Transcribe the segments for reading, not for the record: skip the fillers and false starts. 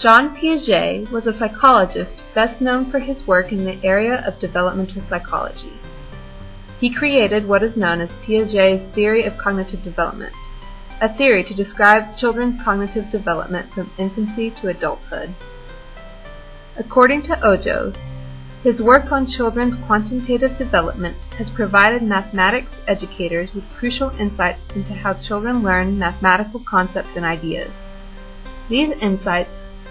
Jean Piaget was a psychologist best known for his work in the area of developmental psychology. He created what is known as Piaget's theory of cognitive development, a theory to describe children's cognitive development from infancy to adulthood. According to Ojo, his work on children's quantitative development has provided mathematics educators with crucial insights into how children learn mathematical concepts and ideas. These insights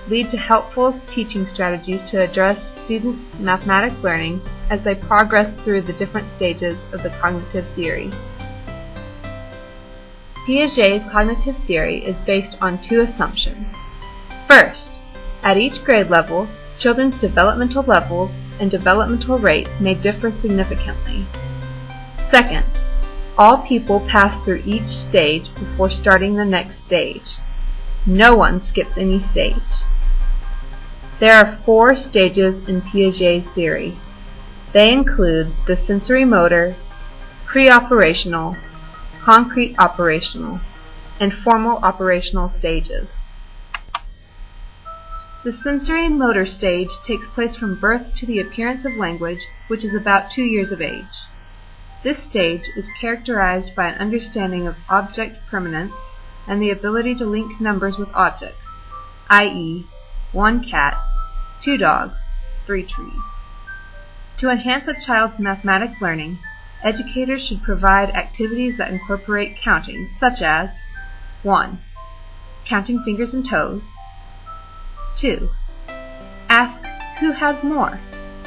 lead to helpful teaching strategies to address students' mathematics learning as they progress through the different stages of the cognitive theory. Piaget's cognitive theory is based on two assumptions. First, at each grade level, children's developmental levels and developmental rates may differ significantly. Second, all people pass through each stage before starting the next stage. No one skips any stage. There are 4 stages in Piaget's theory. They include the sensory motor, pre-operational, concrete operational, and formal operational stages. The sensory motor stage takes place from birth to the appearance of language, which is about 2 years of age. This stage is characterized by an understanding of object permanence and the ability to link numbers with objects, i.e., 1 cat, 2 dogs, 3 trees. To enhance a child's mathematics learning, educators should provide activities that incorporate counting, such as 1. Counting fingers and toes. 2. Ask who has more,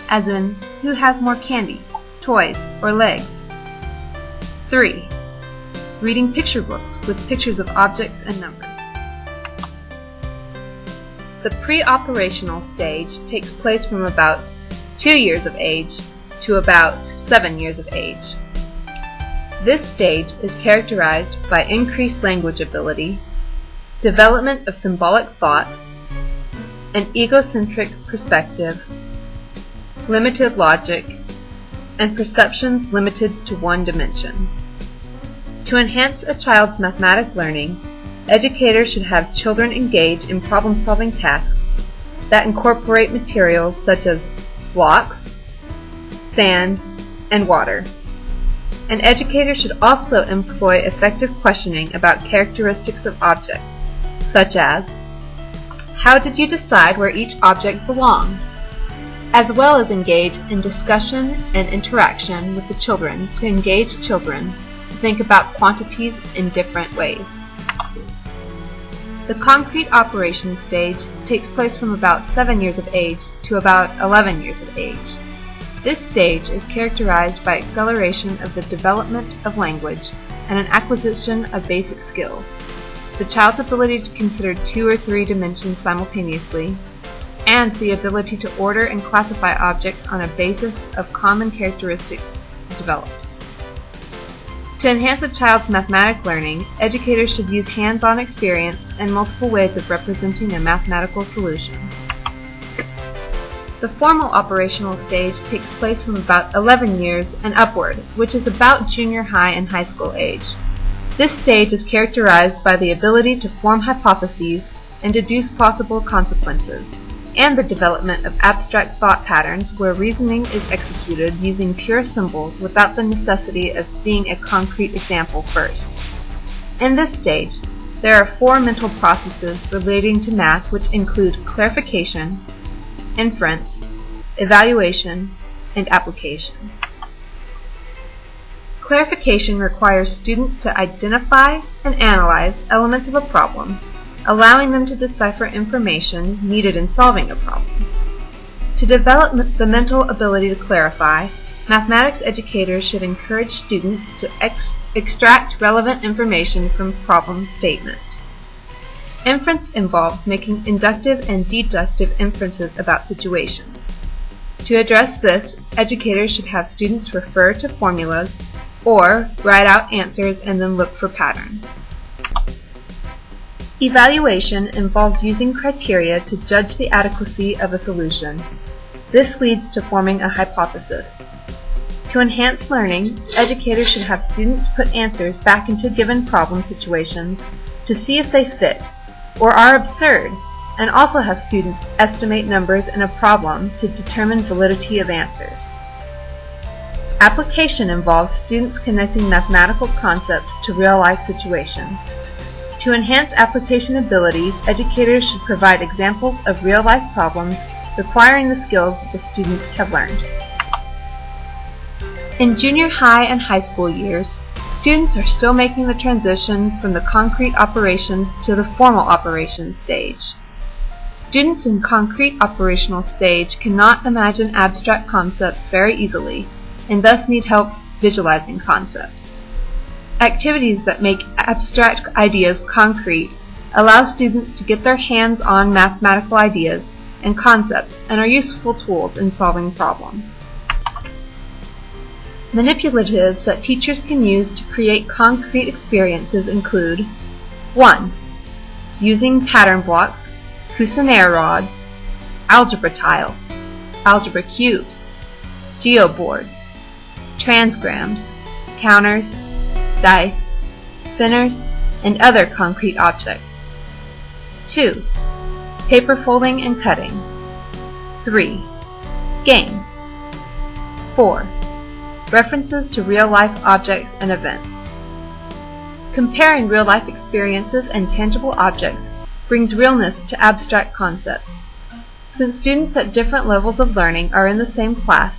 as in who has more candy, toys, or legs. 3. Reading picture books with pictures of objects and numbers. The pre-operational stage takes place from about 2 years of age to about 7 years of age. This stage is characterized by increased language ability, development of symbolic thought, an egocentric perspective, limited logic, and perceptions limited to one dimension. To enhance a child's mathematics learning, educators should have children engage in problem-solving tasks that incorporate materials such as blocks, sand, and water. An educator should also employ effective questioning about characteristics of objects, such as, how did you decide where each object belonged? As well as engage in discussion and interaction with the children to engage children to think about quantities in different ways. The concrete operations stage takes place from about 7 years of age to about 11 years of age. This stage is characterized by acceleration of the development of language and an acquisition of basic skills, the child's ability to consider 2 or 3 dimensions simultaneously, and the ability to order and classify objects on a basis of common characteristics developed. To enhance a child's mathematics learning, educators should use hands-on experience and multiple ways of representing a mathematical solution. The formal operational stage takes place from about 11 years and upward, which is about junior high and high school age. This stage is characterized by the ability to form hypotheses and deduce possible consequences, and the development of abstract thought patterns where reasoning is executed using pure symbols without the necessity of seeing a concrete example first. In this stage, there are 4 mental processes relating to math, which include clarification, inference, evaluation, and application. Clarification requires students to identify and analyze elements of a problem, allowing them to decipher information needed in solving a problem. To develop the mental ability to clarify, mathematics educators should encourage students to extract relevant information from problem statement. Inference involves making inductive and deductive inferences about situations. To address this, educators should have students refer to formulas or write out answers and then look for patterns. Evaluation involves using criteria to judge the adequacy of a solution. This leads to forming a hypothesis. To enhance learning, educators should have students put answers back into given problem situations to see if they fit or are absurd and also have students estimate numbers in a problem to determine validity of answers. Application involves students connecting mathematical concepts to real-life situations. To enhance application abilities, educators should provide examples of real-life problems requiring the skills that the students have learned. In junior high and high school years, students are still making the transition from the concrete operations to the formal operations stage. Students in concrete operational stage cannot imagine abstract concepts very easily and thus need help visualizing concepts. Activities that make abstract ideas concrete allow students to get their hands on mathematical ideas and concepts and are useful tools in solving problems. Manipulatives that teachers can use to create concrete experiences include 1. Using pattern blocks, Cuisenaire rods, algebra tiles, algebra cubes, geoboards, transgrams, counters, dice, spinners, and other concrete objects. 2. Paper folding and cutting. 3. Games. 4. References to real-life objects and events. Comparing real-life experiences and tangible objects brings realness to abstract concepts. Since students at different levels of learning are in the same class,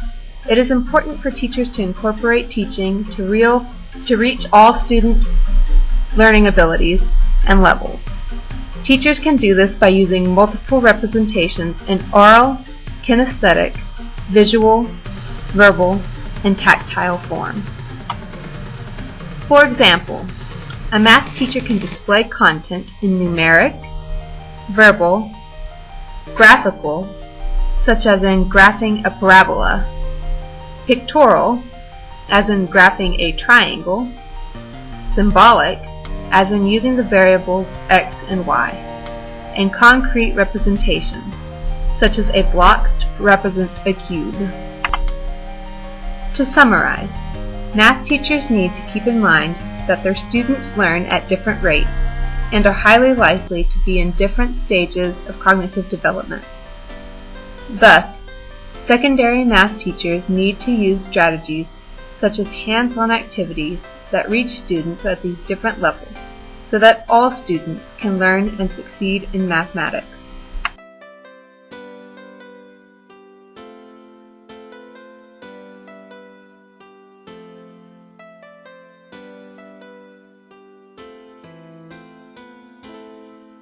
it is important for teachers to incorporate teaching to reach all student learning abilities and levels. Teachers can do this by using multiple representations in oral, kinesthetic, visual, verbal, and tactile form. For example, a math teacher can display content in numeric, verbal, graphical, such as in graphing a parabola, pictorial, as in graphing a triangle, symbolic, as in using the variables x and y, and concrete representation, such as a block to represent a cube. To summarize, math teachers need to keep in mind that their students learn at different rates and are highly likely to be in different stages of cognitive development. Thus, secondary math teachers need to use strategies such as hands-on activities that reach students at these different levels so that all students can learn and succeed in mathematics.